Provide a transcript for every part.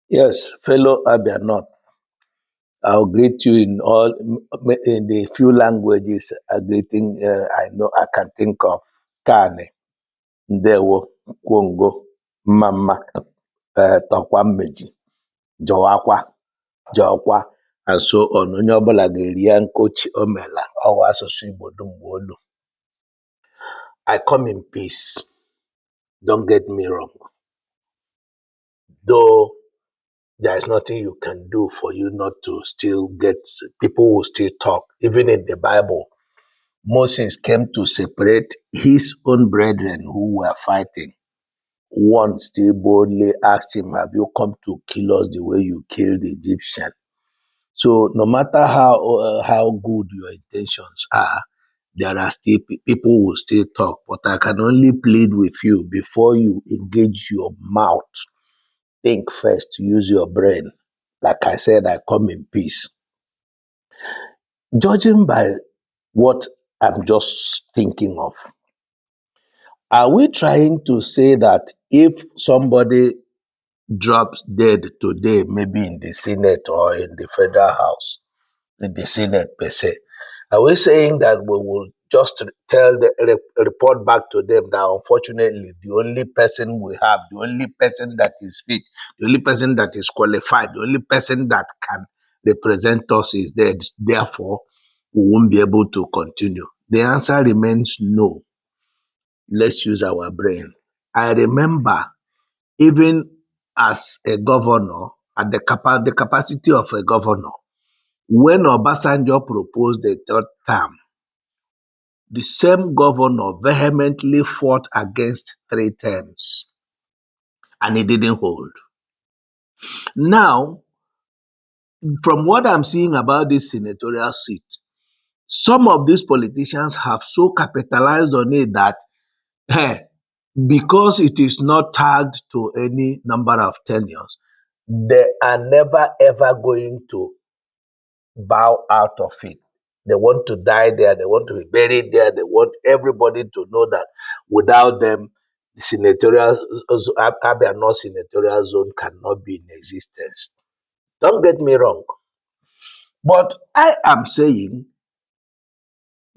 Yes, fellow Abia North, I'll greet you in the few languages greeting I know I can think of. Kane, Ndewo, Kwongo, Mama, Tọkwa Mmeji, Jọwakwa, Jọkwa, and so on. Onye ọbụla ga-eri ya nkochi o meela ọwa asụsụ Igbo dum mgbe olu. I come in peace, don't get me wrong. Though there is nothing you can do for you not to still get, people will still talk. Even in the Bible, Moses came to separate his own brethren who were fighting. One still boldly asked him, have you come to kill us the way you killed the Egyptian? So no matter how good your intentions are, there are still people will still talk. But I can only plead with you before you engage your mouth. Think first, use your brain. Like I said, I come in peace. Judging by what I'm just thinking of, are we trying to say that if somebody drops dead today, maybe in the Senate or in the Federal House, in the Senate per se, are we saying that we will just report back to them that unfortunately the only person we have, the only person that is fit, the only person that is qualified, the only person that can represent us is dead, therefore we won't be able to continue? The answer remains no. Let's use our brain. I remember even as a governor, at the capacity of a governor, when Obasanjo proposed the third term, the same governor vehemently fought against three terms and it didn't hold. Now, from what I'm seeing about this senatorial seat, some of these politicians have so capitalized on it that because it is not tagged to any number of tenures, they are never ever going to bow out of it. They want to die there, they want to be buried there, they want everybody to know that without them, the senatorial Abia North senatorial zone cannot be in existence. Don't get me wrong. But I am saying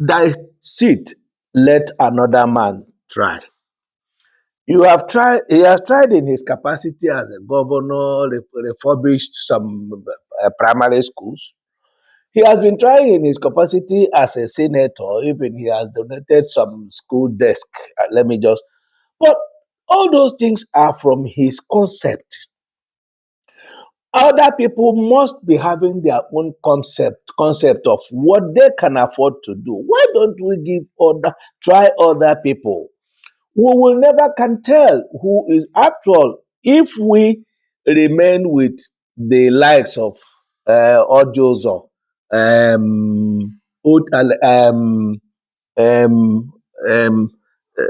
that seat, let another man try. He has tried in his capacity as a governor, refurbished some primary schools. He has been trying in his capacity as a senator, even he has donated some school desk. Let me just, but all those things are from his concept. Other people must be having their own concept of what they can afford to do. Why don't we try other people? We will never can tell who is, after all, if we remain with the likes of Ojozo, Ot- um, um,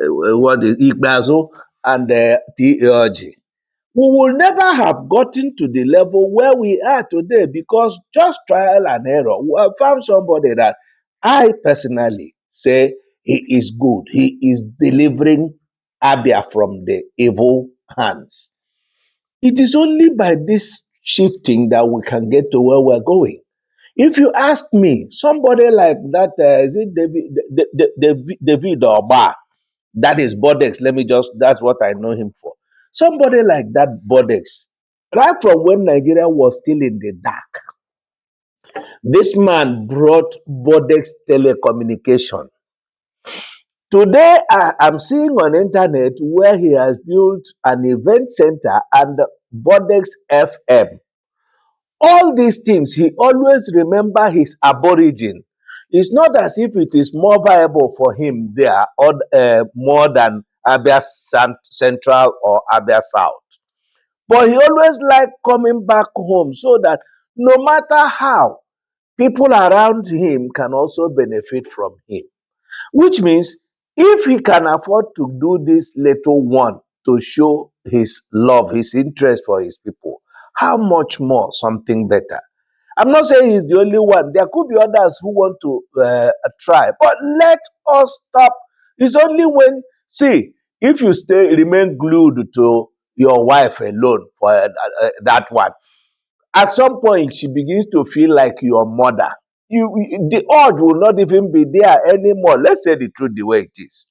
what is Igbazo and T.E.O.G. We will never have gotten to the level where we are today because just trial and error. We have found somebody that I personally say he is good. He is delivering Abia from the evil hands. It is only by this shifting that we can get to where we're going. If you ask me, somebody like that, is it David Oba? That is Bodex. That's what I know him for. Somebody like that, Bodex, right from when Nigeria was still in the dark, this man brought Bodex telecommunication. Today, I am seeing on internet where he has built an event center and Bodex FM. All these things, he always remember his aborigine. It's not as if it is more viable for him there or more than Abia Central or Abia South. But he always liked coming back home so that no matter how, people around him can also benefit from him. Which means if he can afford to do this little one to show his love, his interest for his people, how much more something better? I'm not saying he's the only one. There could be others who want to try, but let us stop. It's only when, see, if you remain glued to your wife alone for that one. At some point, she begins to feel like your mother. The urge will not even be there anymore. Let's say the truth the way it is.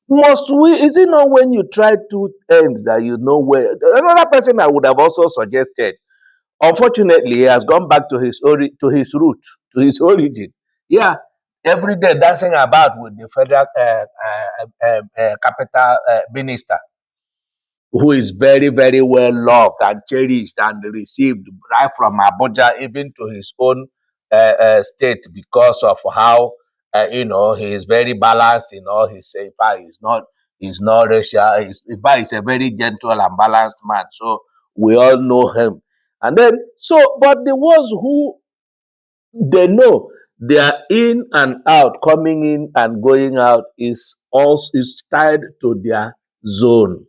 Must we? Is it not when you try two ends that you know where? Another person I would have also suggested. Unfortunately, he has gone back to to his root, to his origin. Yeah, every day dancing about with the federal capital minister, who is very, very well loved and cherished and received right from Abuja even to his own state because of how he is very balanced in all his say. In fact, he's not racial. In fact, he's a very gentle and balanced man. So we all know him. And then but the ones who they know they are in and out, coming in and going out is also is tied to their zone.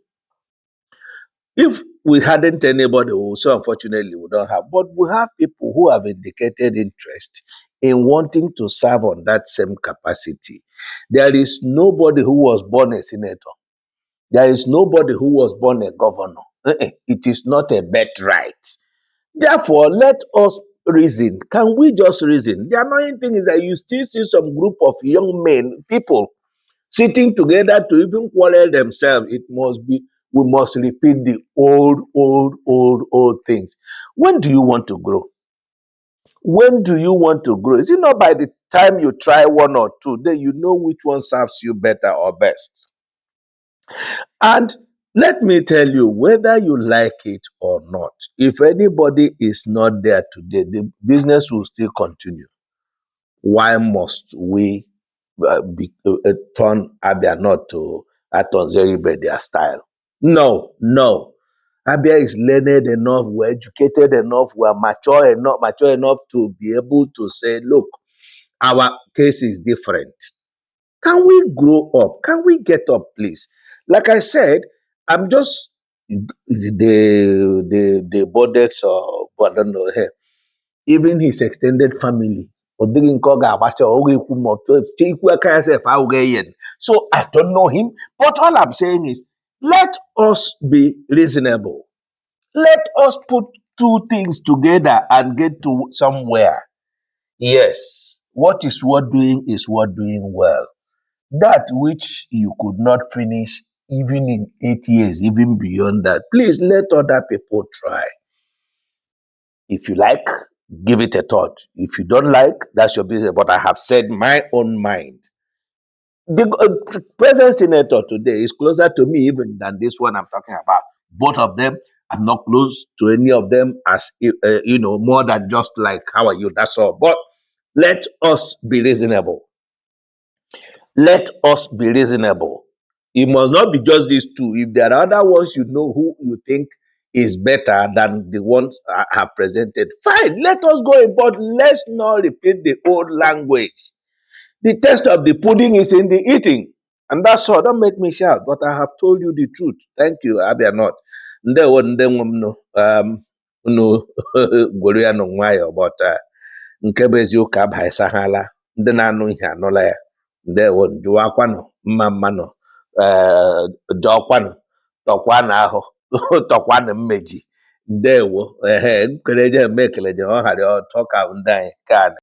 If we hadn't anybody who, so unfortunately we don't have, but we have people who have indicated interest in wanting to serve on that same capacity. There is nobody who was born a senator. There is nobody who was born a governor. It is not a birthright. Therefore, let us reason. Can we just reason? The annoying thing is that you still see some group of young men, people sitting together to even quarrel themselves. It must be, we must repeat the old things. When do you want to grow? When do you want to grow? Is it not by the time you try one or two, then you know which one serves you better or best? And let me tell you, whether you like it or not, if anybody is not there today, the business will still continue. Why must we turn Abia not to Aton Zeribe their style? No, no. Abia is learned enough, we're educated enough, we're mature enough to be able to say, look, our case is different. Can we grow up? Can we get up, please? Like I said, I'm just the Bodex or I don't know, even his extended family. Ọ dịghị nke ọ ga-agbacha ọ ga-ekwu ma ikwu aka ya sef ahụghị ihe. So I don't know him, but all I'm saying is let us be reasonable. Let us put two things together and get to somewhere. Yes, what is worth doing is worth doing well. That which you could not finish even in 8 years, even beyond that, please let other people try. If you like, give it a thought. If you don't like, that's your business. But I have said my own mind. The present senator today is closer to me even than this one I'm talking about. Both of them, I'm not close to any of them as more than just like how are you. That's all. But let us be reasonable. Let us be reasonable. It must not be just these two. If there are other ones you know who you think is better than the ones I have presented, fine, let us go in, but let's not repeat the old language. The taste of the pudding is in the eating. And that's all. Don't make me shout, but I have told you the truth. Thank you, Abia not. Ndewo ndenwo m no, unu gwere ya n'onwayọ, but nke bụ eziokwu abaịsahala. Ndị na-anụ ihe anụla ya. Ndewo jụwakwanụ mma mmanụ jọkwanụ tọkwanụ ahụ tọkwanụ mmeji. Ndewo nkeleje eme ekeleje ọ ghara ọtọ ka ndị anyị ka